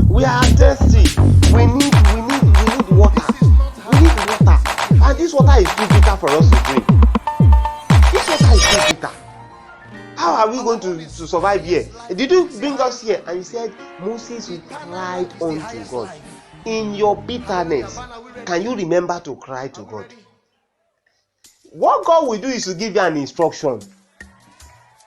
We are thirsty. We need water. We need water. And this water is too bitter for us to drink. This water is too bitter. How are we going to survive here? Did you bring us here? And he said, Moses cried unto God. In your bitterness, can you remember to cry to God? What God will do is to give you an instruction.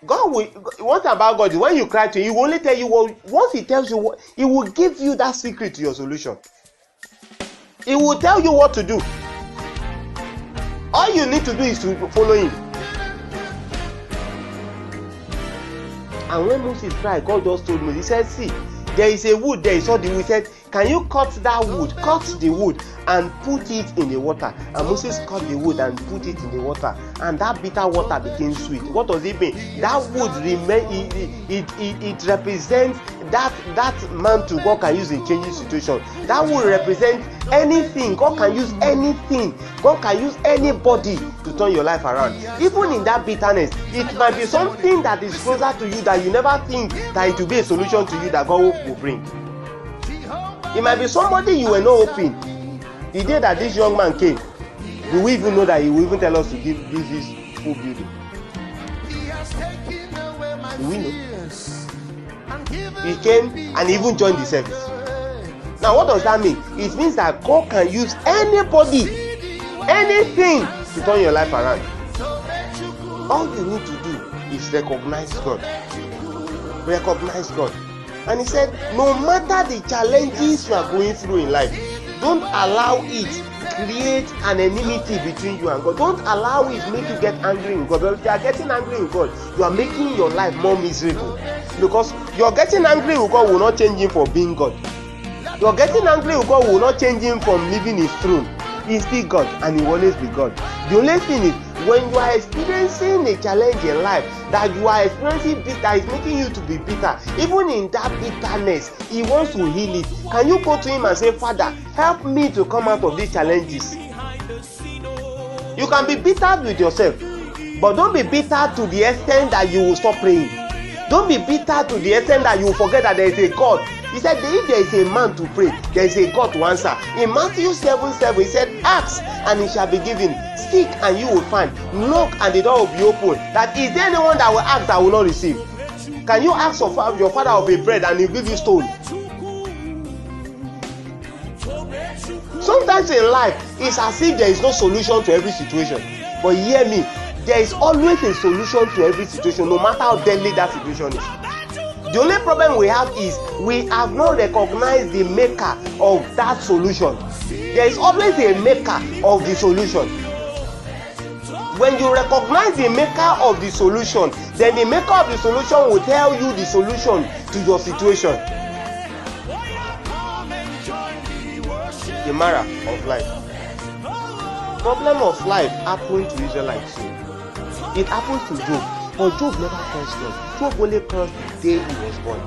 One thing about God is when you cry to him, he will only tell you what. Once he tells you what, he will give you that secret to your solution. He will tell you what to do. All you need to do is to follow him. And when Moses cried, God just told me, he said, see, there is a wood there. He saw the wood. He said, can you cut that wood? Cut the wood and put it in the water. And Moses cut the wood and put it in the water. And that bitter water became sweet. What does it mean? That wood it represents that mantle God can use in changing situation. That would represent anything. God can use anything. God can use anybody to turn your life around. Even in that bitterness, it might be something that is closer to you that you never think that it will be a solution to you that God will bring. It might be somebody you were not hoping. The day that this young man came, do we even know that he will even tell us to give this full building? Do we know? He came and even joined the service. Now what does that mean? It means that God can use anybody, anything to turn your life around. All you need to do is recognize God. Recognize God. And he said, no matter the challenges you are going through in life, don't allow it create an enmity between you and God. Don't allow it make you get angry with God. Because if you are getting angry with God, you are making your life more miserable. Because your getting angry with God will not change him for being God. Your getting angry with God will not change him from living his throne. He's still God and he will always be God. The only thing is, when you are experiencing a challenge in life that you are experiencing that is making you to be bitter, even in that bitterness, he wants to heal it. Can you go to him and say, Father, help me to come out of these challenges? You can be bitter with yourself, but don't be bitter to the extent that you will stop praying. Don't be bitter to the extent that you will forget that there is a God. He said, if there is a man to pray, there is a God to answer. In Matthew 7:7, he said, ask and it shall be given. Seek and you will find. Knock and the door will be opened. That is there anyone that will ask that will not receive? Can you ask your father of a bread and he will give you stone? Sometimes in life, it's as if there is no solution to every situation. But hear me, there is always a solution to every situation, no matter how deadly that situation is. The only problem we have is we have not recognized the maker of that solution. There is always a maker of the solution. When you recognize the maker of the solution, then the maker of the solution will tell you the solution to your situation. The Marah of Life. Problem of life happened to Israelites too. It happens to Job. But Job never cursed God. Job only cursed the day he was born.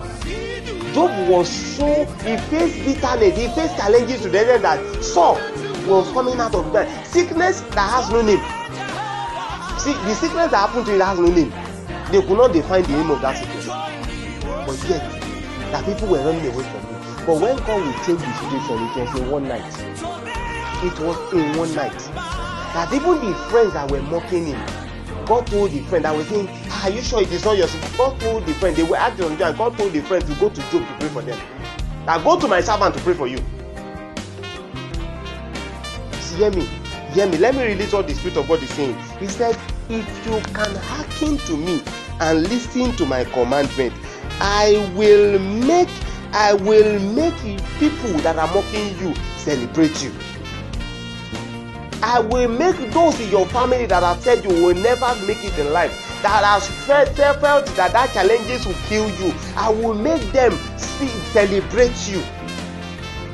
Job was he faced bitterness, he faced challenges to the end that Saul was coming out of that. Sickness that has no name. See, the sickness that happened to you that has no name. They could not define the name of that sickness. But yet, that people were running away from him. But when God will change the situation, it was in one night. It was in one night. That even the friends that were mocking him, God told the friend that was saying, are you sure it is not yours? God told the friend, they were acting on and God told the friend to go to Job to pray for them. Now go to my servant to pray for you. See, hear me. Let me release what the Spirit of God is saying. He said, if you can hearken to me and listen to my commandment, I will make people that are mocking you celebrate you. I will make those in your family that have said you will never make it in life, that has felt that challenges will kill you, I will make them celebrate you.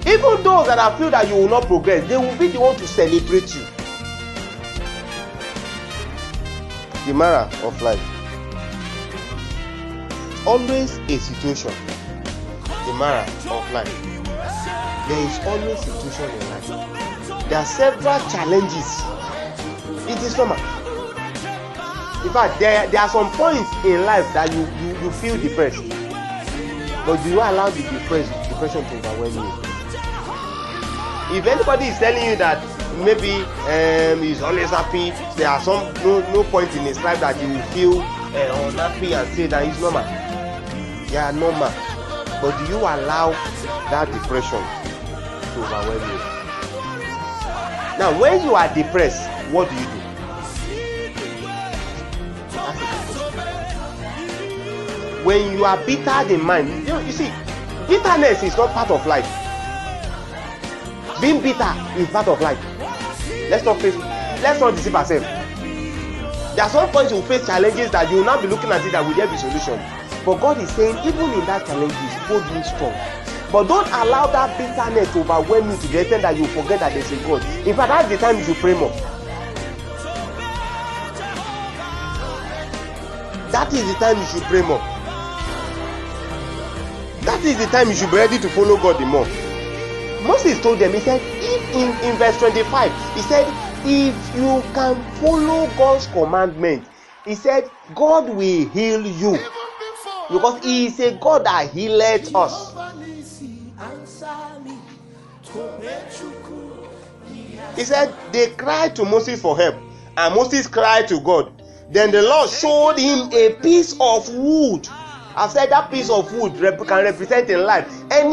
Even those that have feel that you will not progress, they will be the one to celebrate you. The Marah of Life. Always a situation. The Marah of Life. There is always a situation in life. There are several challenges. It is normal. In fact, there are some points in life that you feel depressed. But do you allow the depression to overwhelm you? If anybody is telling you that maybe he's always happy, there are no point in his life that he will feel unhappy and say that he's normal. You are normal. But do you allow that depression to overwhelm you? Now, when you are depressed, what do you do? When you are bitter in mind, you see, bitterness is not part of life. Being bitter is part of life. Let's not deceive ourselves. There are some points you will face challenges that you will not be looking at it that will there be solution. But God is saying, even in that challenges, hold me strong. But don't allow that bitterness to overwhelm you to the extent that you forget that there's a God. In fact, that's the time you should pray more. That is the time you should pray more. That is the time you should be ready to follow God the more. Moses told them, he said, if in verse 25, he said, if you can follow God's commandment, he said, God will heal you. Because he is a God that healeth us. He said, they cried to Moses for help, and Moses cried to God. Then the Lord showed him a piece of wood. I've said that piece of wood can represent a life.